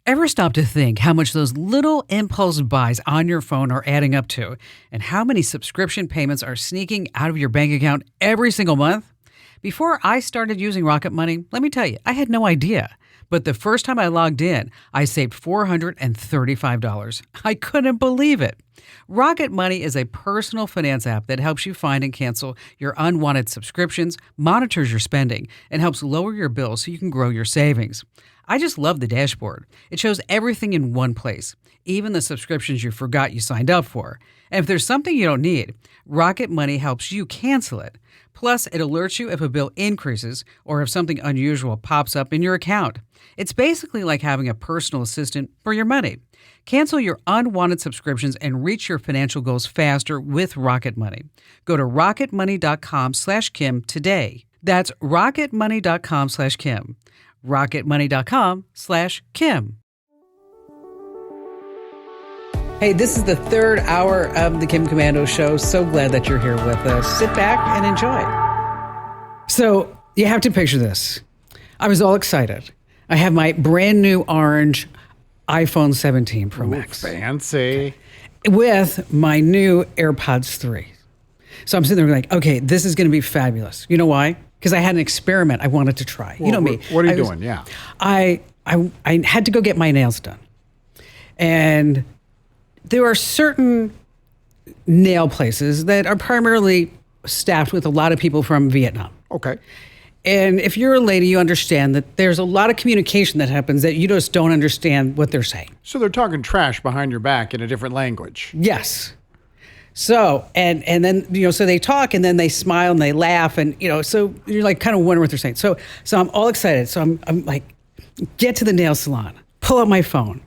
Ever stop to think how much those little impulse buys on your phone are adding up to, and how many subscription payments are sneaking out of your bank account every single month? Before I started using Rocket Money, let me tell you, I had no idea. But the first time I logged in, I saved $435. I couldn't believe it. Rocket Money is a personal finance app that helps you find and cancel your unwanted subscriptions, monitors your spending, and helps lower your bills so you can grow your savings. I just love the dashboard. It shows everything in one place, even the subscriptions you forgot you signed up for. And if there's something you don't need, Rocket Money helps you cancel it. Plus, it alerts you if a bill increases or if something unusual pops up in your account. It's basically like having a personal assistant for your money. Cancel your unwanted subscriptions and reach your financial goals faster with Rocket Money. Go to rocketmoney.com/Kim today. That's rocketmoney.com/Kim. rocketmoney.com/Kim. Hey, this is the third hour of the Kim Komando Show. So glad that you're here with us. Sit back and enjoy. So you have to picture this. I was all excited. I have my brand new orange iPhone 17 Pro Max. Fancy. With my new AirPods 3. So I'm sitting there like, okay, this is going to be fabulous. You know why? Because I had an experiment I wanted to try. Well, you know me. What are you doing? Yeah. I had to go get my nails done. And there are certain nail places that are primarily staffed with a lot of people from Vietnam. Okay. And if you're a lady, you understand that there's a lot of communication that happens that you just don't understand what they're saying. So they're talking trash behind your back in a different language. Yes. So, and then, so they talk and then they smile and they laugh and, so you're like kind of wondering what they're saying. So I'm all excited. So I'm like, get to the nail salon, pull out my phone,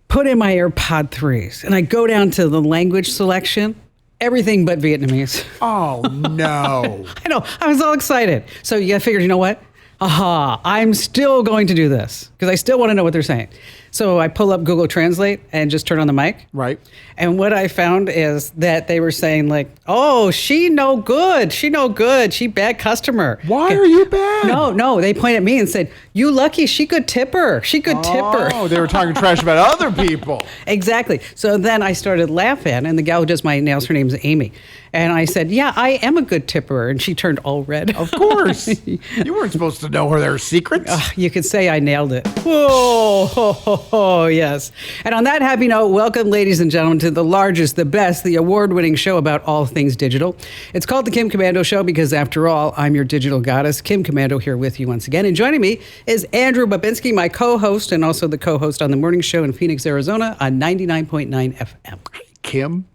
put in my AirPod 3s, and I go down to the language selection, everything but Vietnamese. Oh, no. I know. I was all excited. So I figured, you know what? Aha, I'm still going to do this because I still want to know what they're saying. So I pull up Google Translate and just turn on the mic. Right. And what I found is that they were saying like, oh, she no good. She no good. She bad customer. Why are you bad? No. They pointed at me and said, you lucky. She good tipper. She good tipper. Oh, they were talking trash about other people. Exactly. So then I started laughing, and the gal who does my nails, her name's Amy. And I said, yeah, I am a good tipper. And she turned all red. Of course. You weren't supposed to know her their secrets. You could say I nailed it. Whoa, yes. And on that happy note, welcome, ladies and gentlemen, to the largest, the best, the award-winning show about all things digital. It's called The Kim Komando Show because, after all, I'm your digital goddess, Kim Komando, here with you once again. And joining me is Andrew Babinski, my co-host and also the co-host on the morning show in Phoenix, Arizona on 99.9 FM. Kim?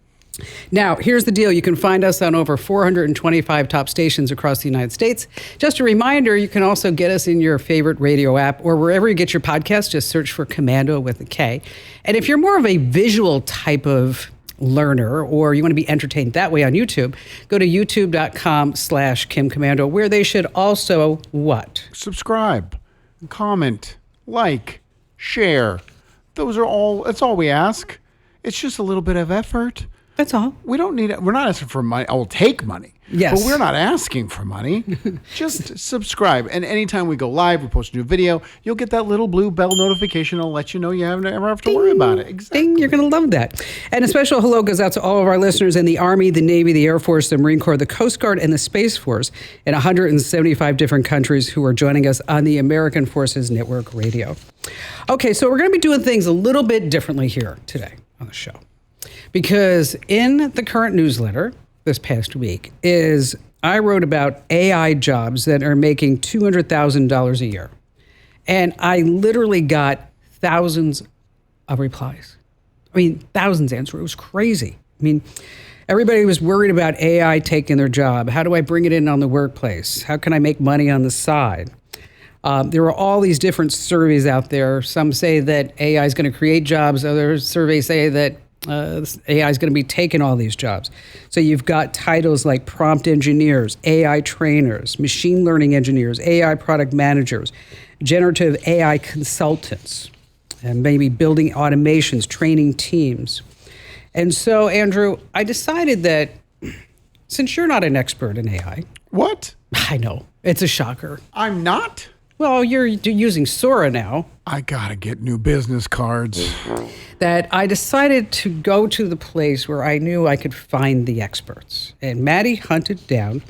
Now, here's the deal. You can find us on over 425 top stations across the United States. Just a reminder, you can also get us in your favorite radio app or wherever you get your podcast. Just search for Komando with a K. And if you're more of a visual type of learner or you want to be entertained that way on YouTube, go to youtube.com/Kim Komando, where they should also what? Subscribe, comment, like, share. That's all we ask. It's just a little bit of effort. That's all. We're not asking for money. I will take money. Yes. But we're not asking for money. Just subscribe. And anytime we go live, we post a new video, you'll get that little blue bell notification. It'll let you know you never have to worry about it. Exactly. Ding, you're going to love that. And a special hello goes out to all of our listeners in the Army, the Navy, the Air Force, the Marine Corps, the Coast Guard, and the Space Force in 175 different countries who are joining us on the American Forces Network Radio. Okay, so we're going to be doing things a little bit differently here today on the show. Because in the current newsletter this past week I wrote about AI jobs that are making $200,000 a year. And I literally got thousands of replies. I mean, thousands answered. It was crazy. I mean, everybody was worried about AI taking their job. How do I bring it in on the workplace? How can I make money on the side? There are all these different surveys out there. Some say that AI is going to create jobs. Other surveys say that AI is going to be taking all these jobs. So you've got titles like prompt engineers, AI trainers, machine learning engineers, AI product managers, generative AI consultants, and maybe building automations, training teams. And so, Andrew, I decided that since you're not an expert in AI. What? I know. It's a shocker. I'm not? well, you're using Sora now, I gotta get new business cards. that I decided to go to the place where I knew I could find the experts. And Maddie hunted down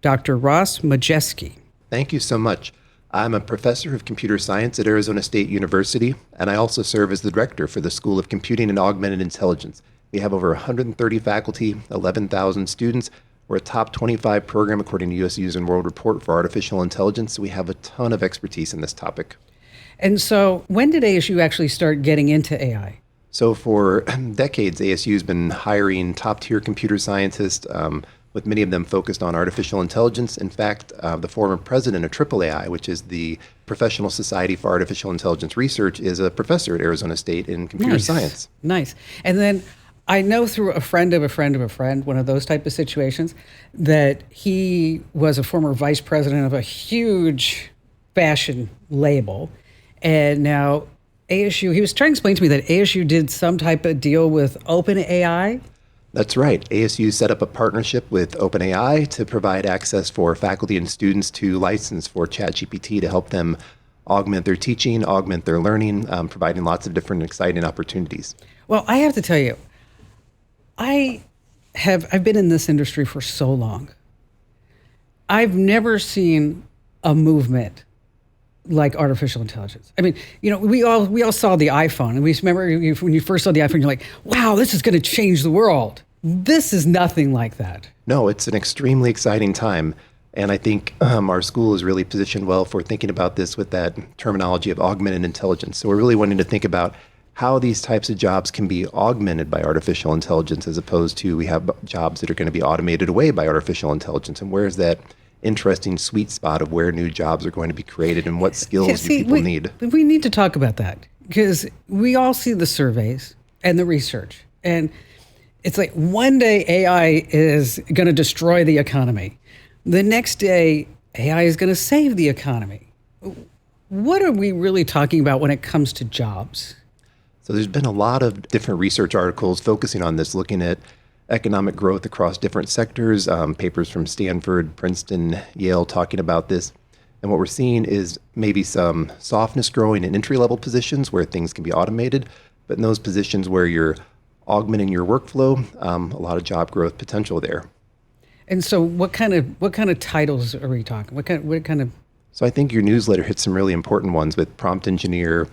Dr. Ross Maciejewski. Thank you so much. I'm a professor of computer science at Arizona State University, and I also serve as the director for the School of Computing and Augmented Intelligence. We have over 130 faculty, 11,000 students. We're a top 25 program according to US News and World Report for artificial intelligence. So we have a ton of expertise in this topic. And so when did ASU actually start getting into AI? So for decades, ASU has been hiring top-tier computer scientists, with many of them focused on artificial intelligence. In fact, the former president of AAAI, which is the Professional Society for Artificial Intelligence Research, is a professor at Arizona State in computer science. Nice. And then I know through a friend of a friend of a friend, one of those type of situations, that he was a former vice president of a huge fashion label. And now ASU, he was trying to explain to me that ASU did some type of deal with OpenAI. That's right. ASU set up a partnership with OpenAI to provide access for faculty and students to license for ChatGPT to help them augment their teaching, augment their learning, providing lots of different exciting opportunities. Well, I have to tell you, I've been in this industry for so long. I've never seen a movement like artificial intelligence. I mean, we all saw the iPhone, and we remember when you first saw the iPhone, you're like, wow, this is going to change the world. This is nothing like that. No, it's an extremely exciting time. And I think our school is really positioned well for thinking about this with that terminology of augmented intelligence. So we're really wanting to think about how these types of jobs can be augmented by artificial intelligence, as opposed to we have jobs that are going to be automated away by artificial intelligence. And where's that interesting sweet spot of where new jobs are going to be created and what skills do people need? We need to talk about that, because we all see the surveys and the research. And it's like one day AI is going to destroy the economy. The next day, AI is going to save the economy. What are we really talking about when it comes to jobs? So there's been a lot of different research articles focusing on this, looking at economic growth across different sectors, papers from Stanford, Princeton, Yale talking about this. And what we're seeing is maybe some softness growing in entry-level positions where things can be automated, but in those positions where you're augmenting your workflow, a lot of job growth potential there. And so what kind of titles are we talking? What kind of So I think your newsletter hit some really important ones with prompt engineer,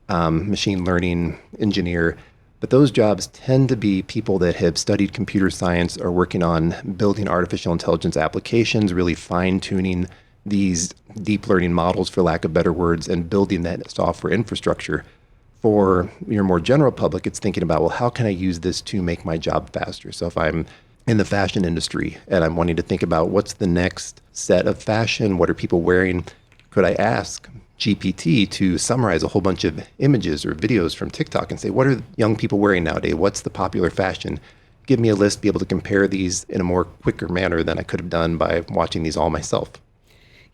machine learning engineer. But those jobs tend to be people that have studied computer science, are working on building artificial intelligence applications, really fine-tuning these deep learning models, for lack of better words, and building that software infrastructure. For your more general public, it's thinking about, well, how can I use this to make my job faster? So if I'm in the fashion industry and I'm wanting to think about what's the next set of fashion, what are people wearing, could I ask GPT to summarize a whole bunch of images or videos from TikTok and say, what are young people wearing nowadays? What's the popular fashion? Give me a list, be able to compare these in a more quicker manner than I could have done by watching these all myself.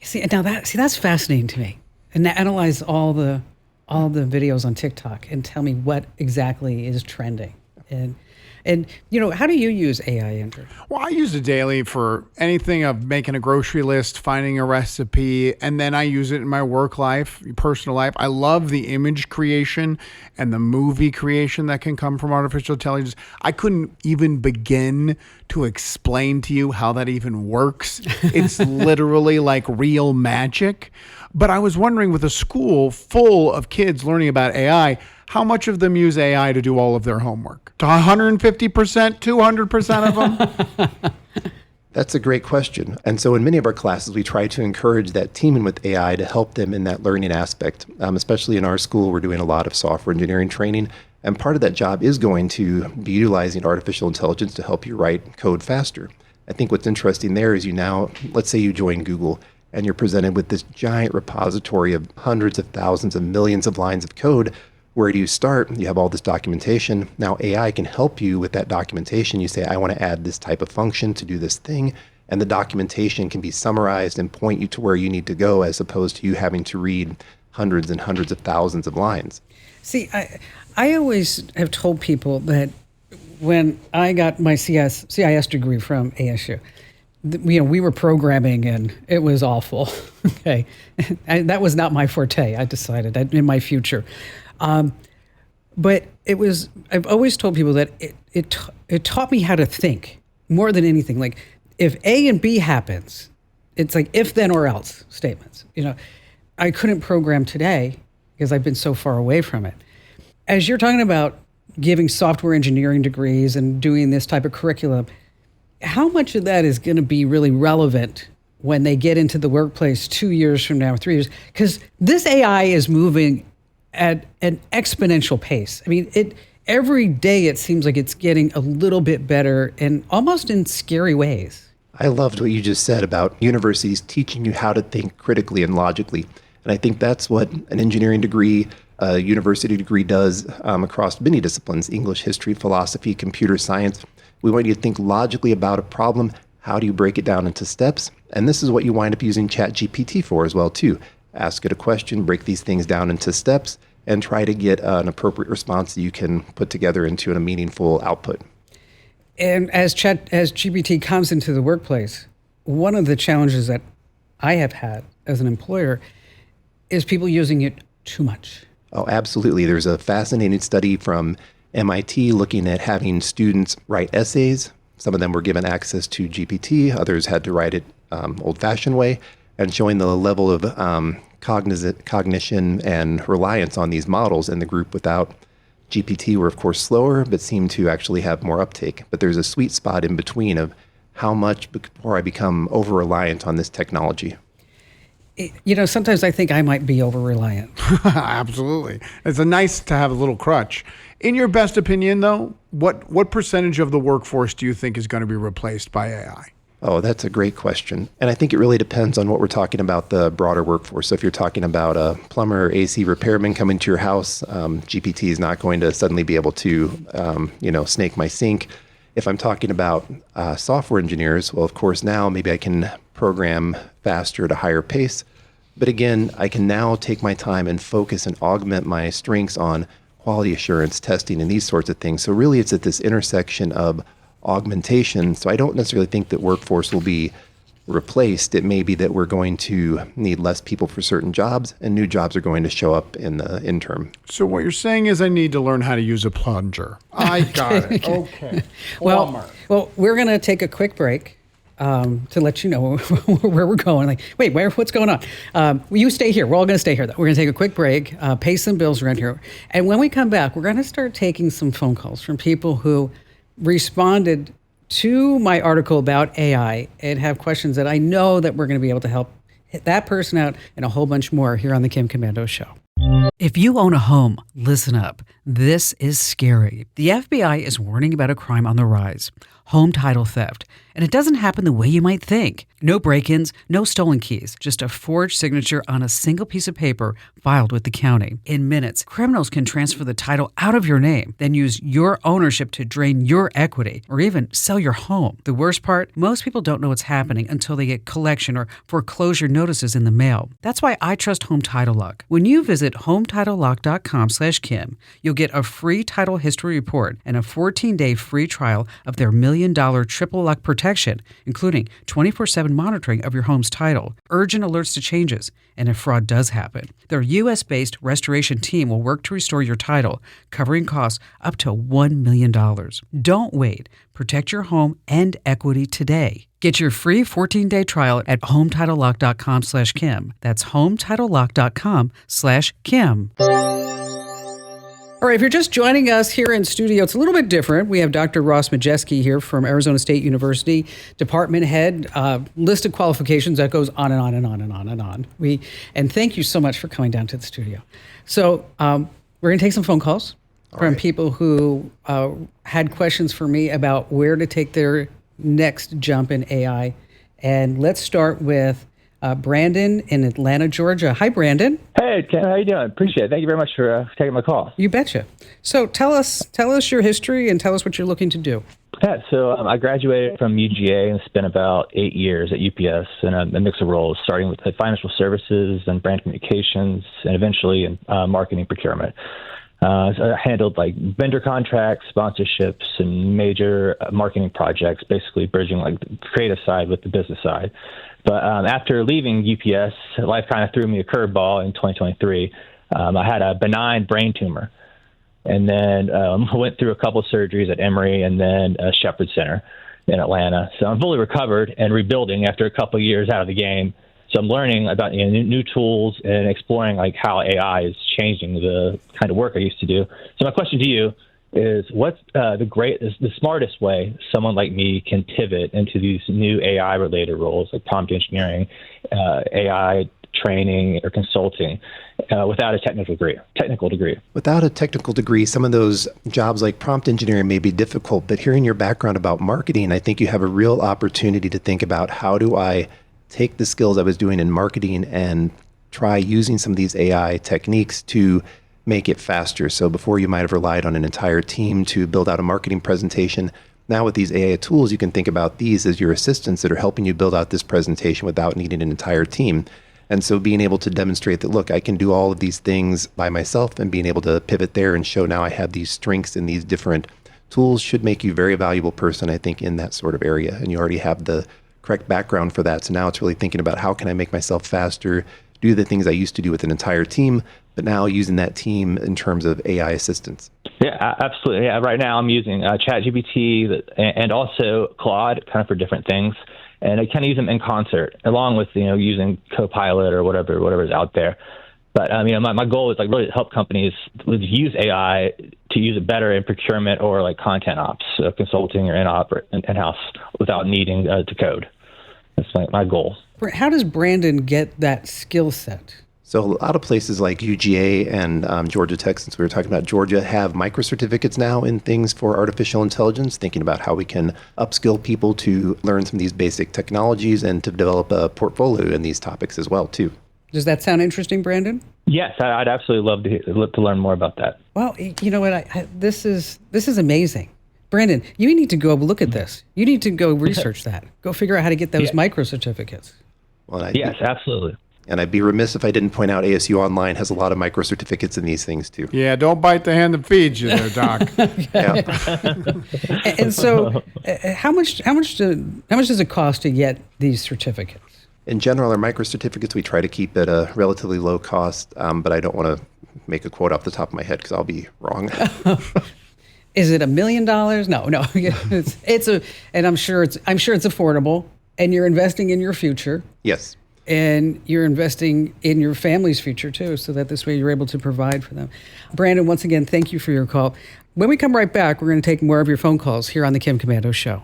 See, now that's fascinating to me. And analyze all the videos on TikTok and tell me what exactly is trending. And how do you use AI, Andrew? Well, I use it daily for anything of making a grocery list, finding a recipe, and then I use it in my work life, personal life. I love the image creation and the movie creation that can come from artificial intelligence. I couldn't even begin to explain to you how that even works. It's literally like real magic. But I was wondering, with a school full of kids learning about AI, how much of them use AI to do all of their homework? To 150%, 200% of them? That's a great question. And so in many of our classes, we try to encourage that teaming with AI to help them in that learning aspect. Especially in our school, we're doing a lot of software engineering training. And part of that job is going to be utilizing artificial intelligence to help you write code faster. I think what's interesting there is let's say you join Google and you're presented with this giant repository of hundreds of thousands of millions of lines of code. Where do you start? You have all this documentation. Now AI can help you with that documentation. You say, I want to add this type of function to do this thing. And the documentation can be summarized and point you to where you need to go, as opposed to you having to read hundreds and hundreds of thousands of lines. See, I always have told people that when I got my CIS degree from ASU, we were programming and it was awful. Okay. That was not my forte. I decided in my future. But I've always told people that it taught me how to think more than anything. Like if A and B happens, it's like if then or else statements. I couldn't program today because I've been so far away from it. As you're talking about giving software engineering degrees and doing this type of curriculum, how much of that is going to be really relevant when they get into the workplace 2 years from now, 3 years? Because this AI is moving at an exponential pace. I mean, every day it seems like it's getting a little bit better and almost in scary ways. I loved what you just said about universities teaching you how to think critically and logically. And I think that's what an engineering degree, a university degree does across many disciplines: English, history, philosophy, computer science. We want you to think logically about a problem. How do you break it down into steps? And this is what you wind up using ChatGPT for as well, too. Ask it a question, break these things down into steps, and try to get an appropriate response that you can put together into a meaningful output. And as GPT comes into the workplace, one of the challenges that I have had as an employer is people using it too much. Oh, absolutely. There's a fascinating study from MIT looking at having students write essays. Some of them were given access to GPT, others had to write it old-fashioned way, and showing the level of cognition and reliance on these models. And the group without GPT were, of course, slower, but seemed to actually have more uptake. But there's a sweet spot in between of how much before I become over-reliant on this technology. Sometimes I think I might be over-reliant. Absolutely. It's nice to have a little crutch. In your best opinion, though, what percentage of the workforce do you think is going to be replaced by AI? Oh, that's a great question. And I think it really depends on what we're talking about, the broader workforce. So if you're talking about a plumber or AC repairman coming to your house, GPT is not going to suddenly be able to, snake my sink. If I'm talking about software engineers, well, of course, now maybe I can program faster at a higher pace. But again, I can now take my time and focus and augment my strengths on quality assurance, testing, and these sorts of things. So really, it's at this intersection of augmentation. So I don't necessarily think that workforce will be replaced. It may be that we're going to need less people for certain jobs, and new jobs are going to show up in the interim. So what you're saying is I need to learn how to use a plunger. I got it. Okay. Well, we're going to take a quick break to let you know where we're going. Like, wait, what's going on? You stay here. We're all going to stay here, though. We're going to take a quick break, pay some bills around here. And when we come back, we're going to start taking some phone calls from people who responded to my article about AI and have questions that I know that we're going to be able to help hit that person out and a whole bunch more here on the Kim Komando Show. If you own a home, listen up. This is scary. The FBI is warning about a crime on the rise: home title theft. And it doesn't happen the way you might think. No break-ins, no stolen keys, just a forged signature on a single piece of paper filed with the county. In minutes, criminals can transfer the title out of your name, then use your ownership to drain your equity or even sell your home. The worst part, most people don't know what's happening until they get collection or foreclosure notices in the mail. That's why I trust Home Title Lock. When you visit HometitleLock.com/Kim, you'll get a free title history report and a 14-day free trial of their $1 million triple lock protection, including 24/7 monitoring of your home's title, urgent alerts to changes, and if fraud does happen. Their U.S.-based restoration team will work to restore your title, covering costs up to $1 million. Don't wait. Protect your home and equity today. Get your free 14-day trial at HometitleLock.com/Kim. That's HometitleLock.com/Kim. All right, if you're just joining us here in studio, it's a little bit different. We have Dr. Ross Maciejewski here from Arizona State University, department head, list of qualifications that goes on and on and on and on and on. And thank you so much for coming down to the studio. So we're going to take some phone calls from people who had questions for me about where to take their next jump in AI. And let's start with Brandon in Atlanta, Georgia. Hi, Brandon. Hey, Ken, how you doing? Appreciate it. Thank you very much for taking my call. You betcha. So tell us your history and tell us what you're looking to do. Yeah, so I graduated from UGA and spent about 8 years at UPS in a mix of roles, starting with financial services and brand communications and eventually in marketing procurement. So I handled like vendor contracts, sponsorships, and major marketing projects, basically bridging like the creative side with the business side. But after leaving UPS, life kind of threw me a curveball in 2023. I had a benign brain tumor, and then went through a couple of surgeries at Emory and then Shepherd Center in Atlanta. So I'm fully recovered and rebuilding after a couple of years out of the game. So I'm learning about new tools and exploring like how AI is changing the kind of work I used to do. So my question to you is, what's the smartest way someone like me can pivot into these new AI related roles like prompt engineering, AI training, or consulting without a technical degree? Without a technical degree, some of those jobs like prompt engineering may be difficult, but hearing your background about marketing, I think you have a real opportunity to think about, how do I take the skills I was doing in marketing and try using some of these AI techniques to make it faster. So before you might have relied on an entire team to build out a marketing presentation. Now with these AI tools, you can think about these as your assistants that are helping you build out this presentation without needing an entire team. And so being able to demonstrate that, look, I can do all of these things by myself, and being able to pivot there and show now I have these strengths in these different tools should make you a very valuable person, I think, in that sort of area. And you already have the correct background for that. So now it's really thinking about, how can I make myself faster, do the things I used to do with an entire team, but now using that team in terms of AI assistance. Yeah, absolutely. Yeah, right now I'm using ChatGPT and also Claude kind of for different things. And I kind of use them in concert, along with using Copilot or whatever is out there. But my goal is like really to help companies use AI to use it better in procurement or like content ops, consulting or in-house without needing to code. That's my goal. How does Brandon get that skill set? So a lot of places like UGA and Georgia Tech, since we were talking about Georgia, have micro-certificates now in things for artificial intelligence, thinking about how we can upskill people to learn some of these basic technologies and to develop a portfolio in these topics as well, too. Does that sound interesting, Brandon? Yes, I'd absolutely love to learn more about that. Well, you know what? This is amazing. Brandon, you need to go look at this. You need to go research that. Go figure out how to get those micro-certificates. Well, yes, absolutely. And I'd be remiss if I didn't point out ASU Online has a lot of micro-certificates in these things, too. Yeah, don't bite the hand that feeds you there, Doc. Yeah. And so how much does it cost to get these certificates? In general, our micro-certificates, we try to keep at a relatively low cost, but I don't want to make a quote off the top of my head because I'll be wrong. Is it $1 million? No. And I'm sure it's affordable, and you're investing in your future. Yes. And you're investing in your family's future too, so that this way you're able to provide for them. Brandon, once again, thank you for your call. When we come right back, we're going to take more of your phone calls here on the Kim Komando Show.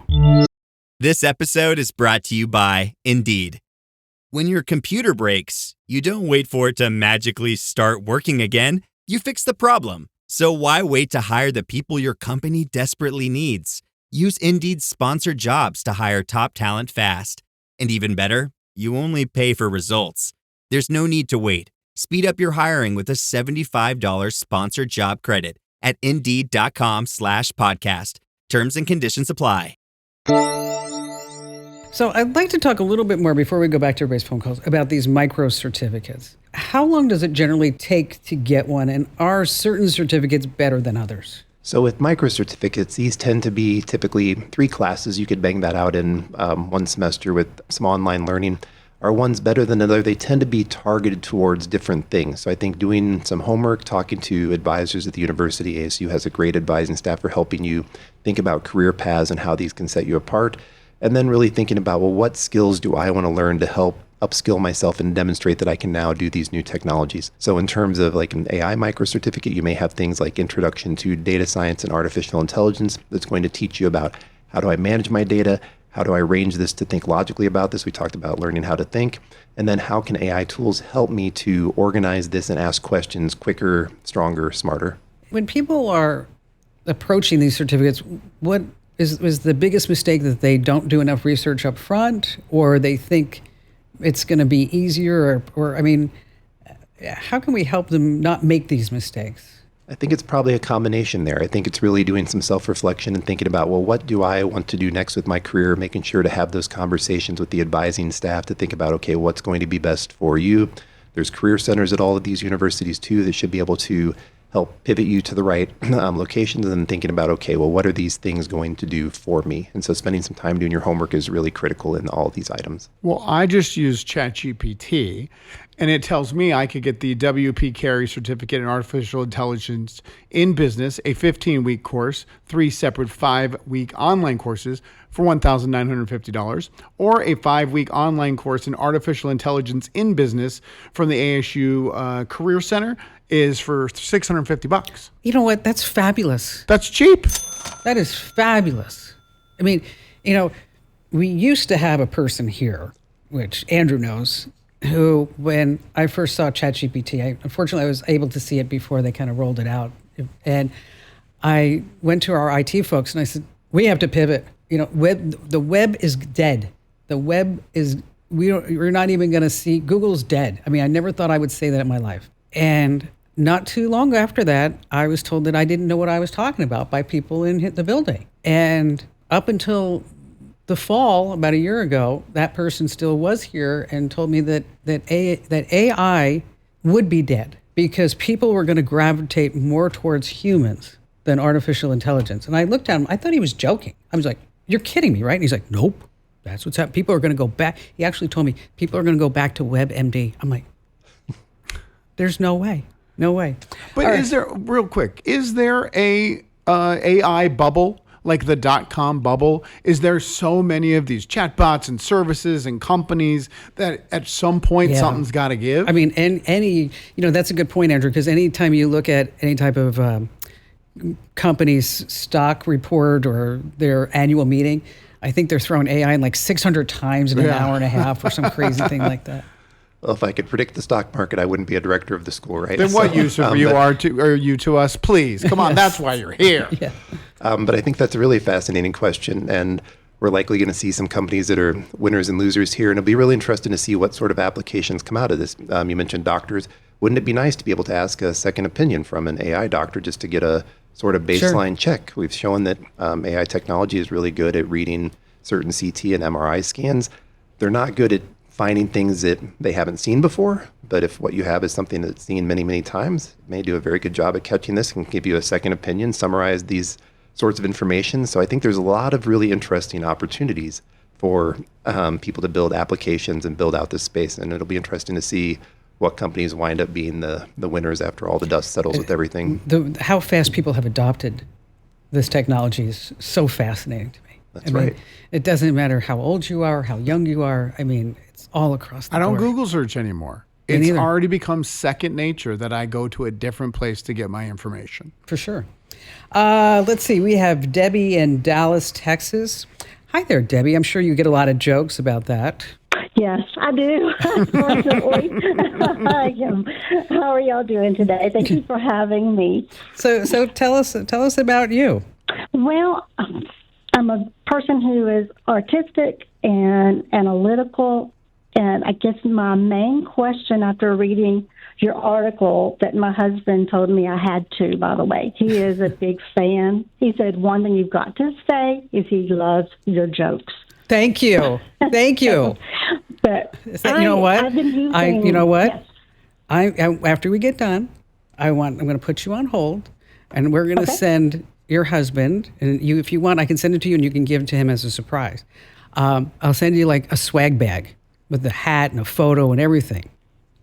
This episode is brought to you by Indeed. When your computer breaks, you don't wait for it to magically start working again. You fix the problem. So why wait to hire the people your company desperately needs? Use Indeed's sponsored jobs to hire top talent fast. And even better, you only pay for results. There's no need to wait. Speed up your hiring with a $75 sponsored job credit at Indeed.com/podcast. Terms and conditions apply. So I'd like to talk a little bit more before we go back to everybody's phone calls about these micro certificates. How long does it generally take to get one, and are certain certificates better than others? So with micro certificates, these tend to be typically 3 classes. You could bang that out in one semester with some online learning. Are ones better than another? They tend to be targeted towards different things. So I think doing some homework, talking to advisors at the university, ASU has a great advising staff for helping you think about career paths and how these can set you apart. And then really thinking about, well, what skills do I want to learn to help upskill myself and demonstrate that I can now do these new technologies. So in terms of like an AI micro certificate, you may have things like Introduction to Data Science and Artificial Intelligence that's going to teach you about how do I manage my data, how do I arrange this to think logically about this. We talked about learning how to think. And then how can AI tools help me to organize this and ask questions quicker, stronger, smarter? When people are approaching these certificates, what is the biggest mistake, that they don't do enough research up front, or they think it's going to be easier, or I mean, how can we help them not make these mistakes? I think it's probably a combination there. I think it's really doing some self-reflection and thinking about, well, what do I want to do next with my career, making sure to have those conversations with the advising staff to think about, okay, what's going to be best for you. There's career centers at all of these universities too that should be able to help pivot you to the right locations, and then thinking about, okay, well, what are these things going to do for me? And so spending some time doing your homework is really critical in all of these items. Well, I just used ChatGPT, and it tells me I could get the WP Carey Certificate in Artificial Intelligence in Business, a 15-week course, 3 separate 5-week online courses for $1,950, or a 5-week online course in Artificial Intelligence in Business from the ASU Career Center is for $650. You know what? That's fabulous. That's cheap. That is fabulous. I mean, we used to have a person here, which Andrew knows, who, when I first saw ChatGPT, unfortunately I was able to see it before they kind of rolled it out. And I went to our IT folks and I said, we have to pivot. The web is dead. The web is, we're not even going to see, Google's dead. I mean, I never thought I would say that in my life. And not too long after that, I was told that I didn't know what I was talking about by people in the building. And up until the fall, about a year ago, that person still was here and told me that AI would be dead because people were going to gravitate more towards humans than artificial intelligence. And I looked at him, I thought he was joking. I was like, you're kidding me, right? And he's like, nope, that's what's happening. People are going to go back. He actually told me people are going to go back to WebMD. I'm like, there's no way. No way. But is there, real quick, is there a AI bubble, like the .com bubble? Is there so many of these chatbots and services and companies that at some point something's got to give? I mean, that's a good point, Andrew, because anytime you look at any type of company's stock report or their annual meeting, I think they're throwing AI in like 600 times in an hour and a half or some crazy thing like that. Well, if I could predict the stock market, I wouldn't be a director of the school, right? Then what use are you to us? Please, come on, that's why you're here. Yeah. But I think that's a really fascinating question, and we're likely going to see some companies that are winners and losers here, and it'll be really interesting to see what sort of applications come out of this. You mentioned doctors. Wouldn't it be nice to be able to ask a second opinion from an AI doctor just to get a sort of baseline check? We've shown that AI technology is really good at reading certain CT and MRI scans. They're not good at finding things that they haven't seen before, but if what you have is something that's seen many, many times, it may do a very good job at catching this and give you a second opinion, summarize these sorts of information. So I think there's a lot of really interesting opportunities for people to build applications and build out this space, and it'll be interesting to see what companies wind up being the winners after all the dust settles with everything. How fast people have adopted this technology is so fascinating to me. That's right. It doesn't matter how old you are, how young you are. I mean, it's all across the board. I don't Google search anymore. It's already become second nature that I go to a different place to get my information. For sure. Let's see. We have Debbie in Dallas, Texas. Hi there, Debbie. I'm sure you get a lot of jokes about that. Yes, I do. Unfortunately. How are y'all doing today? Thank you for having me. So tell us about you. Well, I'm a person who is artistic and analytical, and I guess my main question after reading your article that my husband told me I had to, by the way, he is a big fan. He said one thing you've got to say is he loves your jokes. Thank you. Thank you. But you know what? I've been using, yes. I after we get done, I'm going to put you on hold, and we're going to send your husband, and you, if you want, I can send it to you, and you can give it to him as a surprise. I'll send you like a swag bag with the hat and a photo and everything.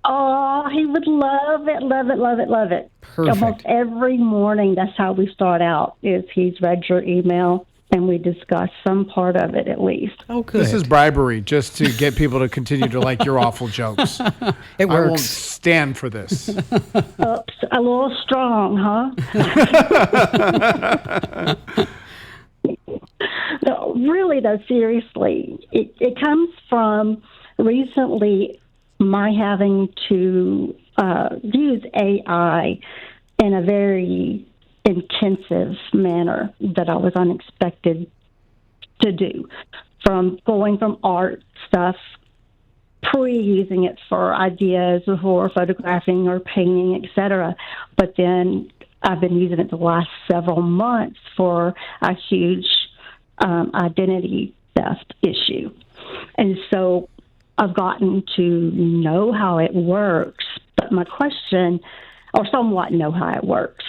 Oh, he would love it, love it, love it, love it. Perfect. Almost every morning, that's how we start out, is he's read your email, and we discuss some part of it at least. Oh, good. This is bribery just to get people to continue to like your awful jokes. It works. I won't stand for this. Oops, a little strong, huh? No, really, though, seriously, it comes from recently my having to use AI in a very intensive manner that I was unexpected to do, from going from art stuff, using it for ideas for photographing or painting, etc. But then I've been using it the last several months for a huge identity theft issue. And so I've gotten to know how it works. But my question, or somewhat know how it works.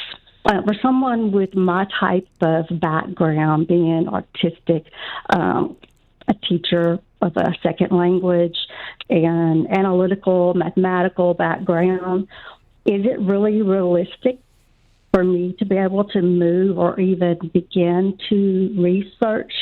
For someone with my type of background, being artistic, a teacher of a second language, and analytical, mathematical background, is it really realistic for me to be able to move or even begin to research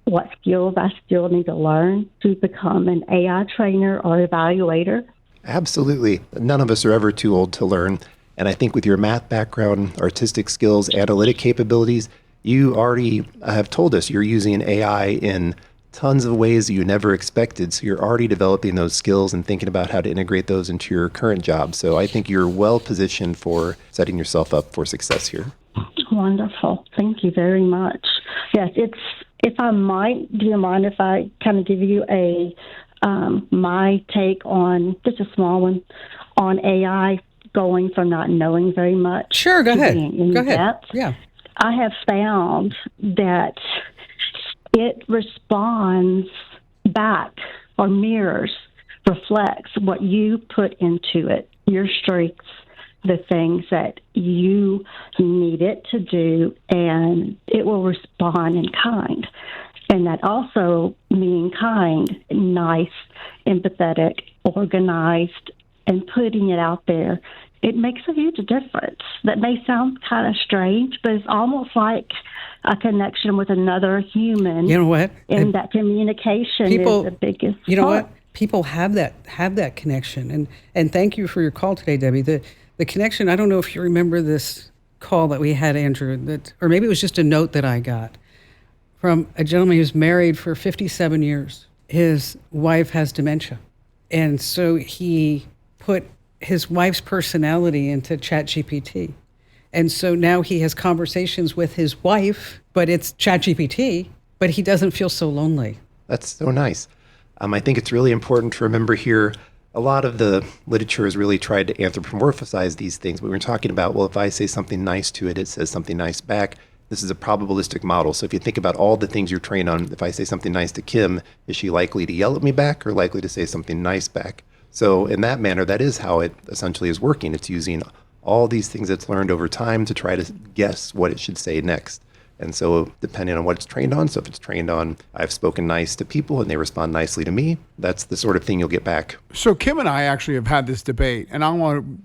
what skills I still need to learn to become an AI trainer or evaluator? Absolutely. None of us are ever too old to learn. And I think with your math background, artistic skills, analytic capabilities, you already have told us you're using AI in tons of ways that you never expected. So you're already developing those skills and thinking about how to integrate those into your current job. So I think you're well positioned for setting yourself up for success here. Wonderful. Thank you very much. Yes, if I might, do you mind if I kind of give you my take on, just a small one, on AI going from not knowing very much? Sure, go ahead. Go ahead. Yeah. I have found that it responds back or mirrors, reflects what you put into it, your strengths, the things that you need it to do, and it will respond in kind. And that also meaning kind, nice, empathetic, organized, and putting it out there. It makes a huge difference. That may sound kind of strange, but it's almost like a connection with another human. You know what? And that communication is the biggest You know part. what? People have that connection. And thank you for your call today, Debbie. The connection, I don't know if you remember this call that we had, Andrew, or maybe it was just a note that I got from a gentleman who's married for 57 years. His wife has dementia. And so he put his wife's personality into ChatGPT. And so now he has conversations with his wife, but it's ChatGPT, but he doesn't feel so lonely. That's so nice. I think it's really important to remember here, a lot of the literature has really tried to anthropomorphize these things. We were talking about, well, if I say something nice to it, it says something nice back. This is a probabilistic model. So if you think about all the things you're trained on, if I say something nice to Kim, is she likely to yell at me back or likely to say something nice back? So in that manner, that is how it essentially is working. It's using all these things it's learned over time to try to guess what it should say next. And so depending on what it's trained on, so if it's trained on, I've spoken nice to people and they respond nicely to me, that's the sort of thing you'll get back. So Kim and I actually have had this debate, and I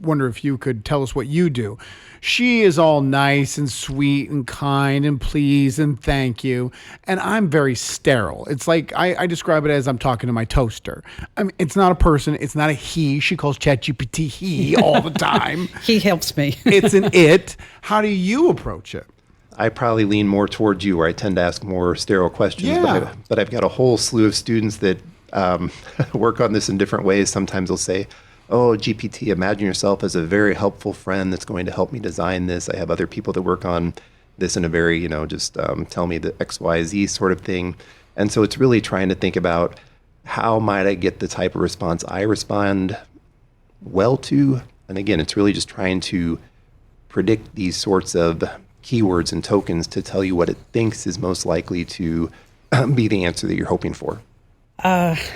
wonder if you could tell us what you do. She is all nice and sweet and kind and please and thank you. And I'm very sterile. It's like I describe it as I'm talking to my toaster. I mean, it's not a person. It's not a he. She calls ChatGPT he all the time. He helps me. It's an it. How do you approach it? I probably lean more towards you, where I tend to ask more sterile questions. Yeah. But I've got a whole slew of students that work on this in different ways. Sometimes they'll say, oh, GPT, imagine yourself as a very helpful friend that's going to help me design this. I have other people that work on this in a very, just tell me the X, Y, Z sort of thing. And so it's really trying to think about how might I get the type of response I respond well to. And again, it's really just trying to predict these sorts of keywords and tokens to tell you what it thinks is most likely to be the answer that you're hoping for.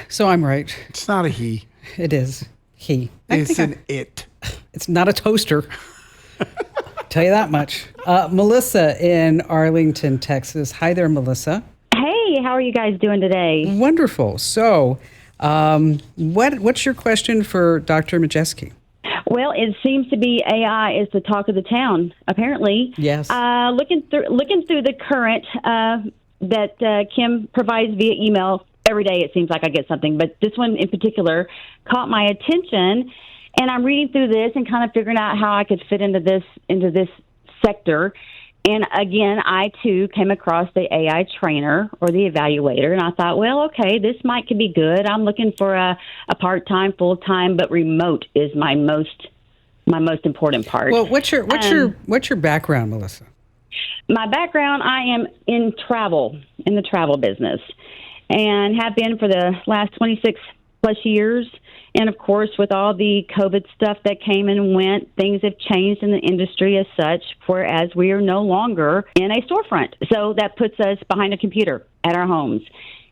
So I'm right. It's not a he. It is he. It's an it. It's not a toaster. Tell you that much. Melissa in Arlington, Texas. Hi there, Melissa. Hey, how are you guys doing today? Wonderful. So what's your question for Dr. Maciejewski? Well, it seems to be AI is the talk of the town, apparently. Yes. Looking through the current that Kim provides via email every day, it seems like I get something, but this one in particular caught my attention, and I'm reading through this and kind of figuring out how I could fit into this sector. And again, I too came across the AI trainer or the evaluator, and I thought, well, okay, this could be good. I'm looking for a part-time, full-time, but remote is my most important part. Well, what's your background, Melissa? My background, I am in the travel business, and have been for the last 26 plus years. And of course, with all the COVID stuff that came and went, things have changed in the industry as such, whereas we are no longer in a storefront. So that puts us behind a computer at our homes.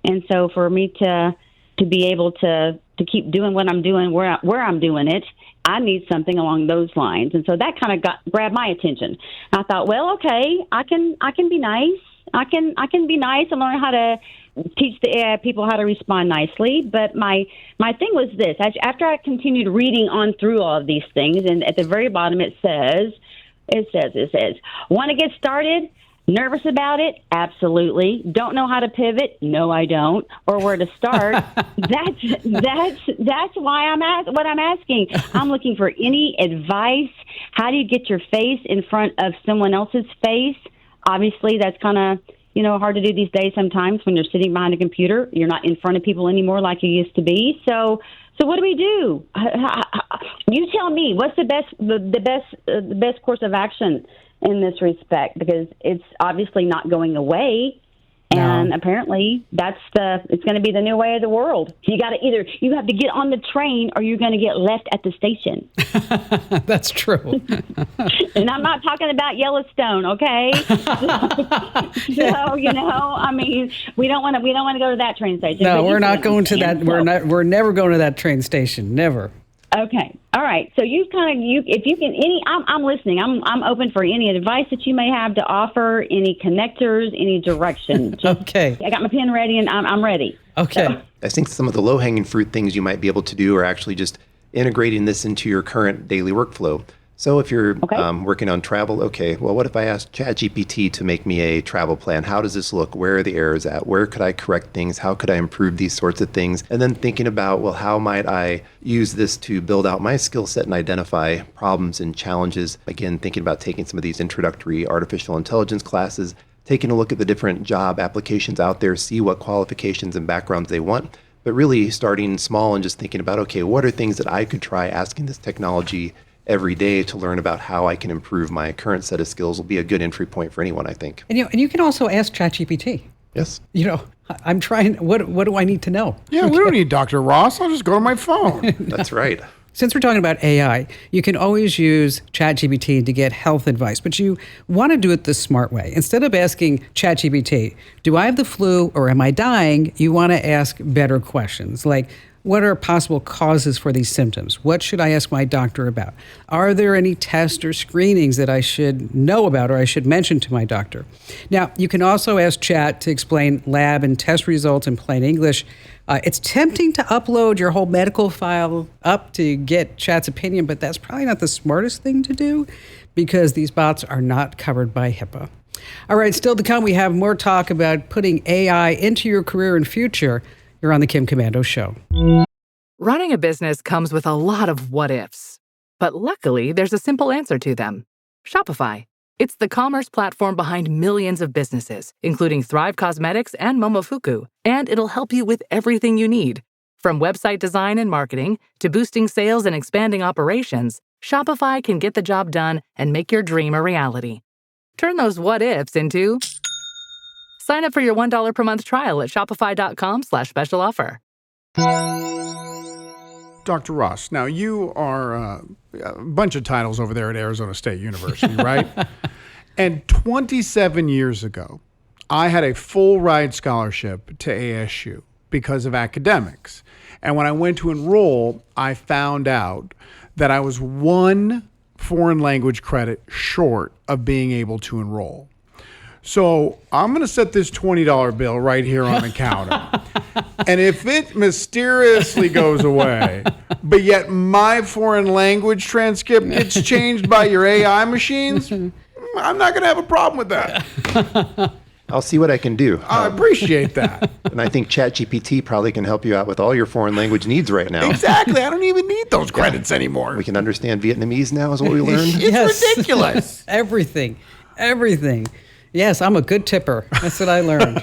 And so for me to to be able to keep doing what I'm doing where I'm doing it. I need something along those lines. And so that kind of grabbed my attention. I thought, well, okay, I can be nice. I can be nice and learn how to teach the AI people how to respond nicely. But my thing was this: after I continued reading on through all of these things, and at the very bottom it says, want to get started? Nervous about it? Absolutely. Don't know how to pivot? No, I don't. Or where to start? That's why what I'm asking. I'm looking for any advice. How do you get your face in front of someone else's face? Obviously, that's kind of hard to do these days. Sometimes when you're sitting behind a computer, you're not in front of people anymore like you used to be. So what do we do? You tell me. What's the best course of action in this respect, because it's obviously not going away, and apparently it's going to be the new way of the world. You have to get on the train or you're going to get left at the station. That's true. And I'm not talking about Yellowstone, okay? So I mean, we don't want to go to that train station. No, we're not going to that. We're never going to that train station. Never. Okay. All right. So if you can, I'm listening. I'm open for any advice that you may have to offer, any connectors, any direction. Okay. I got my pen ready and I'm ready. Okay. So. I think some of the low-hanging fruit things you might be able to do are actually just integrating this into your current daily workflow. So if you're working on travel, okay, well, what if I asked ChatGPT to make me a travel plan? How does this look? Where are the errors at? Where could I correct things? How could I improve these sorts of things? And then thinking about, well, how might I use this to build out my skill set and identify problems and challenges? Again, thinking about taking some of these introductory artificial intelligence classes, taking a look at the different job applications out there, see what qualifications and backgrounds they want, but really starting small and just thinking about, okay, what are things that I could try asking this technology every day to learn about how I can improve my current set of skills will be a good entry point for anyone, I think. And you can also ask ChatGPT. Yes. I'm trying. What do I need to know? Yeah, we don't need Dr. Ross. I'll just go to my phone. That's right. Since we're talking about AI, you can always use ChatGPT to get health advice, but you want to do it the smart way. Instead of asking ChatGPT, do I have the flu or am I dying? You want to ask better questions like, what are possible causes for these symptoms? What should I ask my doctor about? Are there any tests or screenings that I should know about or I should mention to my doctor? Now, you can also ask Chat to explain lab and test results in plain English. It's tempting to upload your whole medical file up to get Chat's opinion, but that's probably not the smartest thing to do because these bots are not covered by HIPAA. All right, still to come, we have more talk about putting AI into your career and future. You're on the Kim Komando Show. Running a business comes with a lot of what-ifs. But luckily, there's a simple answer to them. Shopify. It's the commerce platform behind millions of businesses, including Thrive Cosmetics and Momofuku. And it'll help you with everything you need. From website design and marketing to boosting sales and expanding operations, Shopify can get the job done and make your dream a reality. Turn those what-ifs into... Sign up for your $1 per month trial at shopify.com/special offer. Dr. Ross, now you are a bunch of titles over there at Arizona State University, right? And 27 years ago, I had a full ride scholarship to ASU because of academics. And when I went to enroll, I found out that I was one foreign language credit short of being able to enroll. So I'm going to set this $20 bill right here on the counter. And if it mysteriously goes away, but yet my foreign language transcript gets changed by your AI machines, I'm not going to have a problem with that. I'll see what I can do. I appreciate that. And I think ChatGPT probably can help you out with all your foreign language needs right now. Exactly. I don't even need those credits anymore. We can understand Vietnamese now is what we learned. It's ridiculous. Everything. Yes, I'm a good tipper. That's what I learned.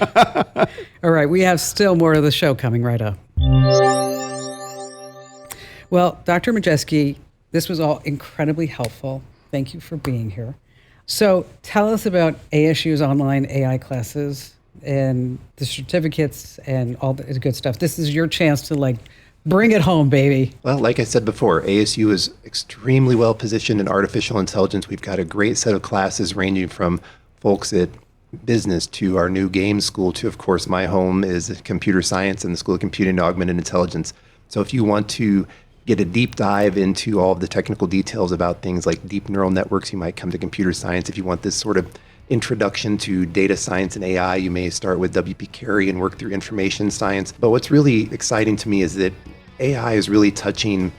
All right, we have still more of the show coming right up. Well, Dr. Maciejewski, this was all incredibly helpful. Thank you for being here. So tell us about ASU's online AI classes and the certificates and all the good stuff. This is your chance to bring it home, baby. Well, like I said before, ASU is extremely well positioned in artificial intelligence. We've got a great set of classes ranging from folks at business to our new game school to, of course, my home is computer science and the School of Computing and Augmented Intelligence. So if you want to get a deep dive into all of the technical details about things like deep neural networks, you might come to computer science. If you want this sort of introduction to data science and AI, you may start with W.P. Carey and work through information science. But what's really exciting to me is that AI is really touching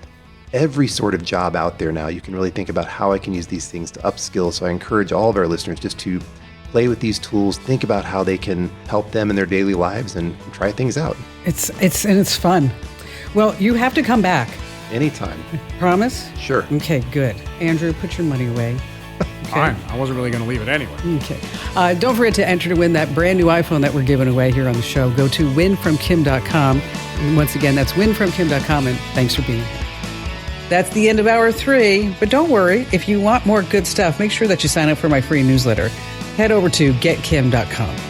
every sort of job out there now. You can really think about how I can use these things to upskill. So I encourage all of our listeners just to play with these tools, think about how they can help them in their daily lives, and try things out. It's fun. Well, you have to come back. Anytime. Promise? Sure. Okay, good. Andrew, put your money away. Fine. I wasn't really going to leave it anyway. Okay. Don't forget to enter to win that brand new iPhone that we're giving away here on the show. Go to winfromkim.com. And once again, that's winfromkim.com, and thanks for being here. That's the end of hour 3. But don't worry, if you want more good stuff, make sure that you sign up for my free newsletter. Head over to getkim.com.